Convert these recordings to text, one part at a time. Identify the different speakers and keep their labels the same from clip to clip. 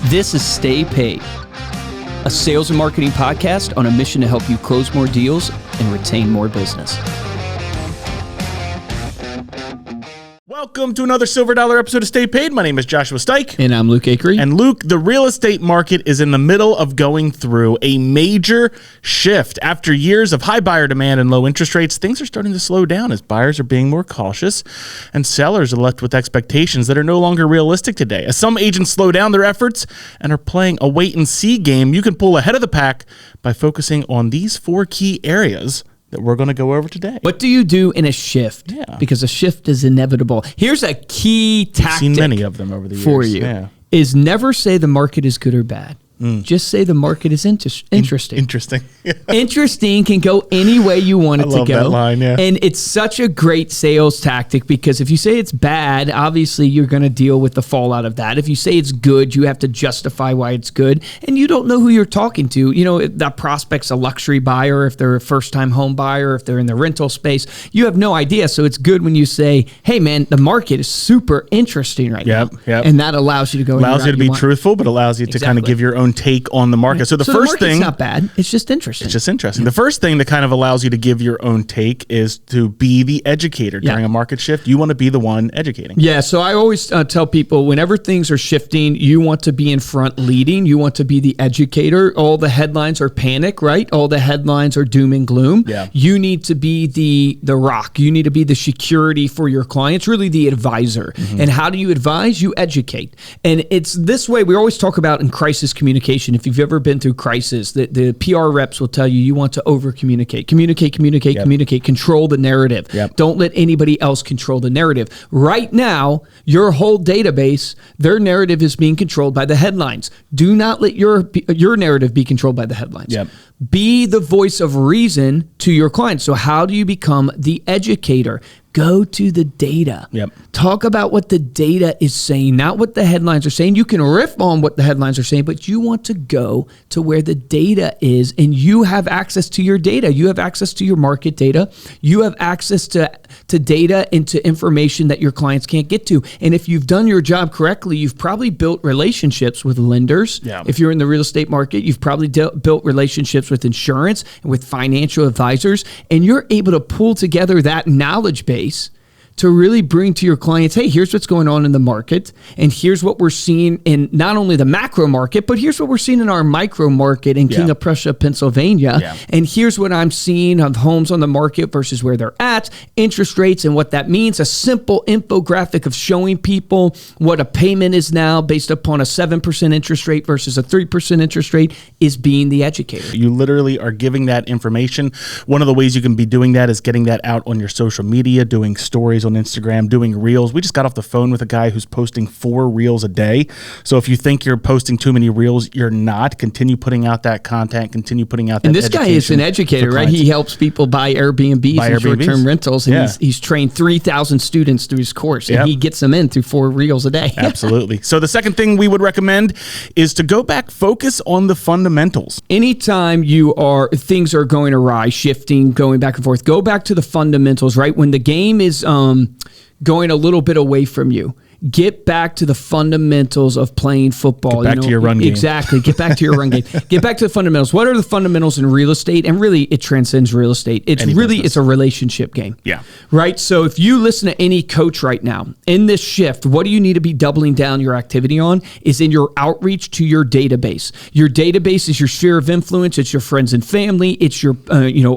Speaker 1: This is Stay Paid, a sales and marketing podcast on a mission to help you close more deals and retain more business.
Speaker 2: Welcome to another Silver Dollar episode of Stay Paid. My name is Joshua Stike.
Speaker 1: And I'm Luke Akery.
Speaker 2: And Luke, the real estate market is in the middle of going through a major shift. After years of high buyer demand and low interest rates, things are starting to slow down as buyers are being more cautious and sellers are left with expectations that are no longer realistic today. As some agents slow down their efforts and are playing a wait-and-see game, you can pull ahead of the pack by focusing on these 4 key areas that we're going to go over today.
Speaker 1: What do you do in a shift?
Speaker 2: Yeah.
Speaker 1: Because a shift is inevitable. Here's a key tactic.
Speaker 2: I've seen many of them over the years.
Speaker 1: For you is never say the market is good or bad. Just say the market is interesting.
Speaker 2: Interesting.
Speaker 1: Interesting can go any way you want it to go. I
Speaker 2: love that line, yeah.
Speaker 1: And it's such a great sales tactic because if you say it's bad, obviously you're going to deal with the fallout of that. If you say it's good, you have to justify why it's good. And you don't know who you're talking to. You know, if that prospect's a luxury buyer, if they're a first-time home buyer, if they're in the rental space, you have no idea. So it's good when you say, hey, man, the market is super interesting right now.
Speaker 2: Yep.
Speaker 1: And that allows you to go.
Speaker 2: Allows you to be truthful, but allows you to kind of give your own take on the market. So the first thing,
Speaker 1: it's not bad. It's just interesting.
Speaker 2: It's just interesting. The first thing that kind of allows you to give your own take is to be the educator during a market shift. You want to be the one educating.
Speaker 1: Yeah. So I always tell people whenever things are shifting, you want to be in front leading. You want to be the educator. All the headlines are panic, right? All the headlines are doom and gloom.
Speaker 2: Yeah.
Speaker 1: You need to be the rock. You need to be the security for your clients, really the advisor. And how do you advise? You educate. And it's this way we always talk about in crisis communication. If you've ever been through crisis, the PR reps will tell you want to over-communicate. Communicate, control the narrative. Don't let anybody else control the narrative. Right now, your whole database, their narrative is being controlled by the headlines. Do not let your narrative be controlled by the headlines. Be the voice of reason to your clients. So how do you become the educator? Go to the data. Talk about what the data is saying, not what the headlines are saying. You can riff on what the headlines are saying, but you want to go to where the data is, and you have access to your data. You have access to your market data. You have access to data and to information that your clients can't get to. And if you've done your job correctly, you've probably built relationships with lenders. If you're in the real estate market, you've probably built relationships with insurance and with financial advisors, and you're able to pull together that knowledge base to really bring to your clients, hey, here's what's going on in the market, and here's what we're seeing in not only the macro market, but here's what we're seeing in our micro market in King of Prussia, Pennsylvania, and here's what I'm seeing of homes on the market versus where they're at, interest rates and what that means, a simple infographic of showing people what a payment is now based upon a 7% interest rate versus a 3% interest rate is being the educator.
Speaker 2: You literally are giving that information. One of the ways you can be doing that is getting that out on your social media, doing stories on Instagram, doing reels. We just got off the phone with a guy who's posting 4 reels a day. So if you think you're posting too many reels, you're not. Continue putting out that content, continue putting out that.
Speaker 1: And this guy is an educator, right? He helps people buy Airbnbs and short-term rentals, and he's trained 3,000 students through his course, and he gets them in through 4 reels a day.
Speaker 2: Absolutely. So the second thing we would recommend is to go back, focus on the fundamentals.
Speaker 1: Anytime things are going awry, shifting, going back and forth, go back to the fundamentals, right? When the game is going a little bit away from you, get back to the fundamentals of playing football.
Speaker 2: Get back to your run game.
Speaker 1: Exactly. Get back to your run game. Get back to the fundamentals. What are the fundamentals in real estate? And really, it transcends real estate. It's a relationship game. Right? So if you listen to any coach right now, in this shift, what do you need to be doubling down your activity on is in your outreach to your database. Your database is your sphere of influence. It's your friends and family. It's your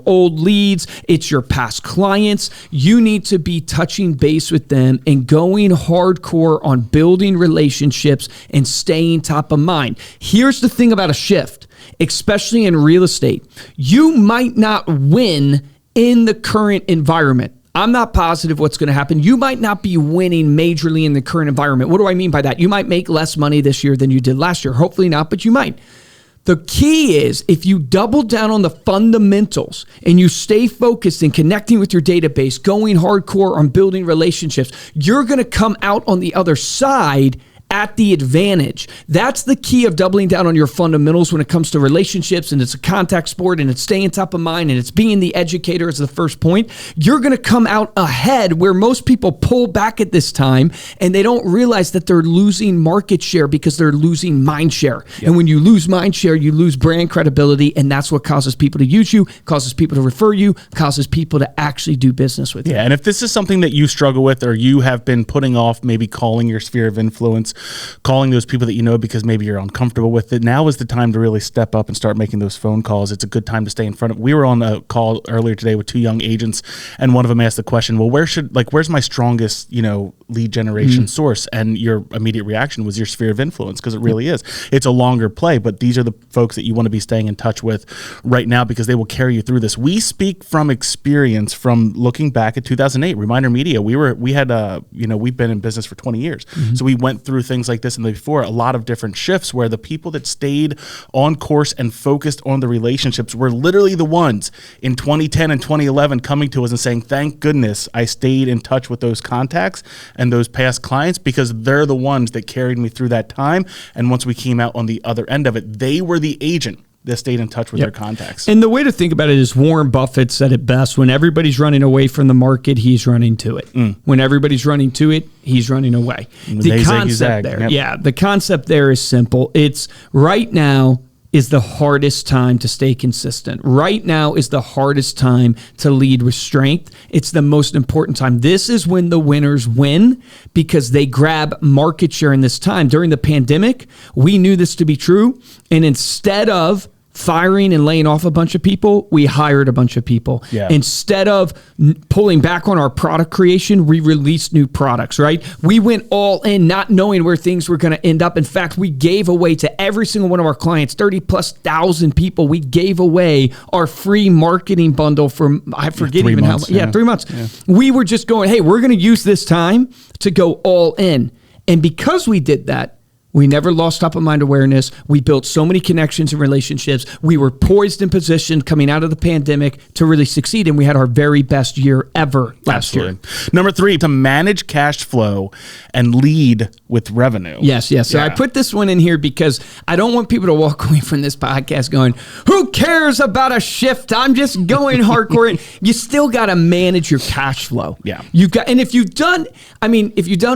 Speaker 1: old leads. It's your past clients. You need to be touching base with them and going hardcore on building relationships and staying top of mind. Here's the thing about a shift, especially in real estate. You might not win in the current environment. I'm not positive what's going to happen. You might not be winning majorly in the current environment. What do I mean by that? You might make less money this year than you did last year. Hopefully not, but you might. The key is if you double down on the fundamentals and you stay focused in connecting with your database, going hardcore on building relationships, you're going to come out on the other side at the advantage. That's the key of doubling down on your fundamentals when it comes to relationships, and it's a contact sport, and it's staying top of mind, and it's being the educator as the first point. You're going to come out ahead where most people pull back at this time, and they don't realize that they're losing market share because they're losing mind share. Yep. And when you lose mind share, you lose brand credibility, and that's what causes people to use you, causes people to refer you, causes people to actually do business with you.
Speaker 2: Yeah, and if this is something that you struggle with, or you have been putting off maybe calling your sphere of influence, calling those people that you know because maybe you're uncomfortable with it, now is the time to really step up and start making those phone calls. It's a good time to stay in front of. We were on a call earlier today with 2 young agents, and one of them asked the question, well, where's my strongest, lead generation source? And your immediate reaction was your sphere of influence, because it really is. It's a longer play, but these are the folks that you want to be staying in touch with right now, because they will carry you through this. We speak from experience, from looking back at 2008, Reminder Media. We've been in business for 20 years. So we went through things like this and before, a lot of different shifts where the people that stayed on course and focused on the relationships were literally the ones in 2010 and 2011 coming to us and saying, thank goodness I stayed in touch with those contacts and those past clients, because they're the ones that carried me through that time. And once we came out on the other end of it, they were the agent that stayed in touch with their contacts.
Speaker 1: And the way to think about it is Warren Buffett said it best: when everybody's running away from the market, he's running to it. When everybody's running to it, he's running away. The concept there, the concept there is simple. It's right now is the hardest time to stay consistent. Right now is the hardest time to lead with strength. It's the most important time. This is when the winners win, because they grab market share in this time. During the pandemic, we knew this to be true. And instead of firing and laying off a bunch of people, we hired a bunch of people. Instead of pulling back on our product creation, we released new products, right? We went all in, not knowing where things were going to end up. In fact, we gave away to every single one of our clients, 30,000+ people. We gave away our free marketing bundle for, I forget even how, 3 months. Yeah. We were just going, hey, we're going to use this time to go all in. And because we did that, we never lost top of mind awareness. We built so many connections and relationships. We were poised and positioned coming out of the pandemic to really succeed. And we had our very best year ever last year.
Speaker 2: Number 3, to manage cash flow and lead with revenue.
Speaker 1: Yes. So I put this one in here because I don't want people to walk away from this podcast going, who cares about a shift? I'm just going hardcore. You still got to manage your cash flow.
Speaker 2: Yeah.
Speaker 1: And if you've done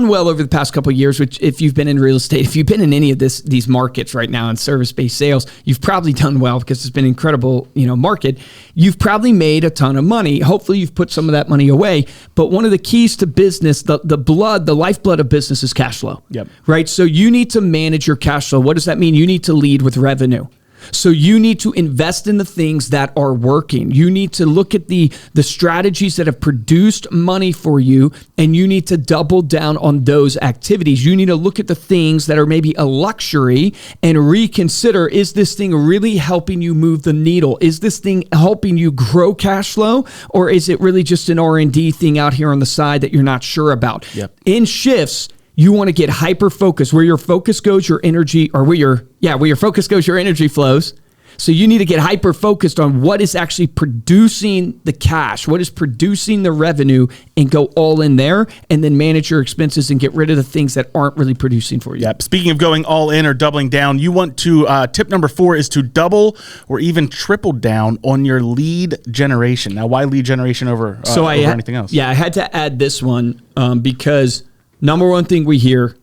Speaker 1: well over the past couple of years, which if you've been in real estate, if you've been in any of these markets right now in service-based sales, you've probably done well because it's been an incredible, market. You've probably made a ton of money. Hopefully you've put some of that money away. But one of the keys to business, the lifeblood of business is cash flow.
Speaker 2: Yep.
Speaker 1: Right? So you need to manage your cash flow. What does that mean? You need to lead with revenue. So you need to invest in the things that are working. You need to look at the strategies that have produced money for you, and you need to double down on those activities. You need to look at the things that are maybe a luxury and reconsider, is this thing really helping you move the needle? Is this thing helping you grow cash flow? Or is it really just an R&D thing out here on the side that you're not sure about?
Speaker 2: Yep.
Speaker 1: In shifts, you want to get hyper-focused. Where your focus goes, your energy, or where your focus goes, your energy flows. So you need to get hyper-focused on what is actually producing the cash, what is producing the revenue, and go all in there, and then manage your expenses and get rid of the things that aren't really producing for you.
Speaker 2: Yep. Speaking of going all in or doubling down, you want to, tip number 4 is to double or even triple down on your lead generation. Now, why lead generation over anything else?
Speaker 1: Yeah, I had to add this one because number one thing we hear,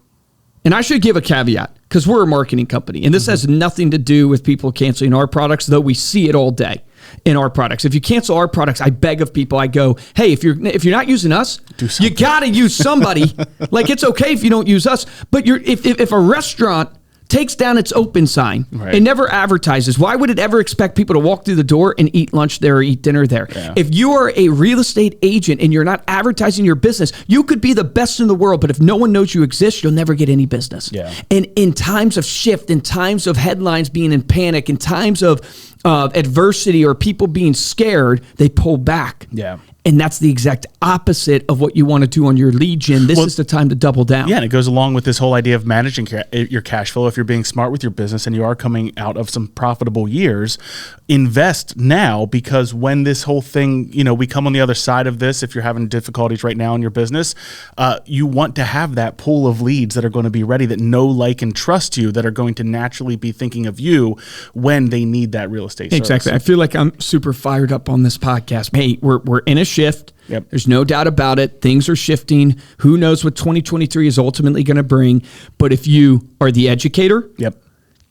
Speaker 1: and I should give a caveat because we're a marketing company, and this has nothing to do with people canceling our products, though we see it all day in our products. If you cancel our products, I beg of people, I go, hey, if you're not using us, you got to use somebody. Like, it's okay if you don't use us, but if a restaurant takes down its open sign, right, and never advertises, why would it ever expect people to walk through the door and eat lunch there or eat dinner there? Yeah. If you are a real estate agent and you're not advertising your business, you could be the best in the world, but if no one knows you exist, you'll never get any business.
Speaker 2: Yeah.
Speaker 1: And in times of shift, in times of headlines being in panic, in times of adversity or people being scared, they pull back.
Speaker 2: Yeah.
Speaker 1: And that's the exact opposite of what you want to do on your lead gen. This is the time to double down.
Speaker 2: Yeah, and it goes along with this whole idea of managing your cash flow. If you're being smart with your business and you are coming out of some profitable years, invest now, because when this whole thing, we come on the other side of this, if you're having difficulties right now in your business, you want to have that pool of leads that are going to be ready, that know, like, and trust you, that are going to naturally be thinking of you when they need that real estate service.
Speaker 1: Exactly. I feel like I'm super fired up on this podcast. Hey, we're in a shift.
Speaker 2: Yep.
Speaker 1: There's no doubt about it. Things are shifting. Who knows what 2023 is ultimately going to bring? But if you are the educator,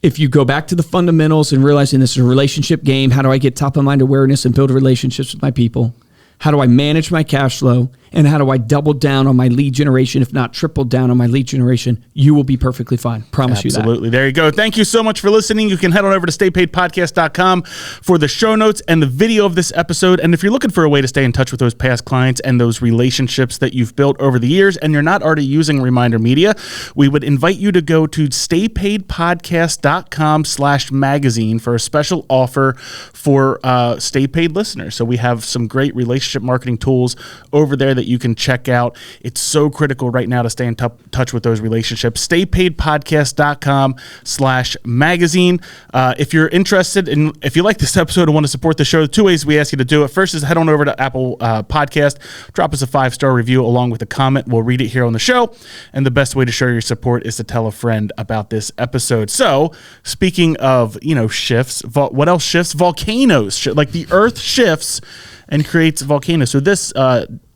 Speaker 1: if you go back to the fundamentals and realizing this is a relationship game, how do I get top of mind awareness and build relationships with my people? How do I manage my cash flow? And how do I double down on my lead generation, if not triple down on my lead generation? You will be perfectly fine. Promise you that.
Speaker 2: Absolutely. There you go. Thank you so much for listening. You can head on over to staypaidpodcast.com for the show notes and the video of this episode. And if you're looking for a way to stay in touch with those past clients and those relationships that you've built over the years, and you're not already using Reminder Media, we would invite you to go to staypaidpodcast.com/magazine for a special offer for Stay Paid listeners. So we have some great relationship marketing tools over there that you can check out. It's so critical right now to stay in touch with those relationships. Staypaidpodcast.com/magazine. If you're interested in, if you like this episode and want to support the show, 2 ways we ask you to do it. First is head on over to Apple Podcast, drop us a 5-star review along with a comment. We'll read it here on the show. And the best way to show your support is to tell a friend about this episode. So speaking of, shifts, what else shifts? Volcanoes. Like the earth shifts and creates volcanoes. So this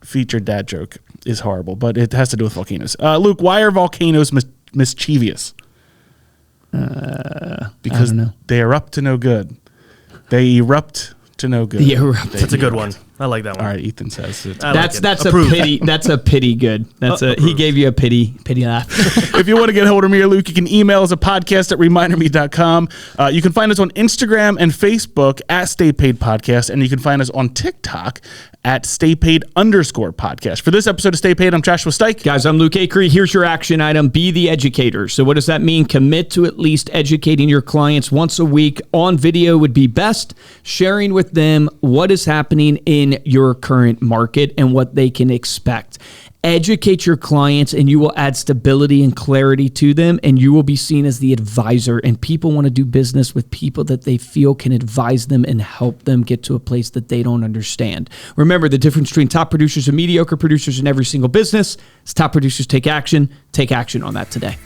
Speaker 2: featured dad joke is horrible, but it has to do with volcanoes. Luke, why are volcanoes mischievous? Because they erupt to no good. They erupt to no good.
Speaker 3: That's a good one. I like that one.
Speaker 2: All right, Ethan says it.
Speaker 1: That's a pity. That's a pity good. He gave you a pity laugh.
Speaker 2: If you want to get a hold of me or Luke, you can email us at podcast@reminderme.com. You can find us on Instagram and Facebook at Stay Paid Podcast, and you can find us on TikTok at StayPaid_podcast. For this episode of Stay Paid, I'm Joshua Stike.
Speaker 1: Guys, I'm Luke Acree. Here's your action item. Be the educator. So what does that mean? Commit to at least educating your clients once a week. On video would be best. Sharing with them what is happening in your current market and what they can expect. Educate your clients and you will add stability and clarity to them, and you will be seen as the advisor. And people want to do business with people that they feel can advise them and help them get to a place that they don't understand. Remember, the difference between top producers and mediocre producers in every single business is top producers take action. Take action on that today.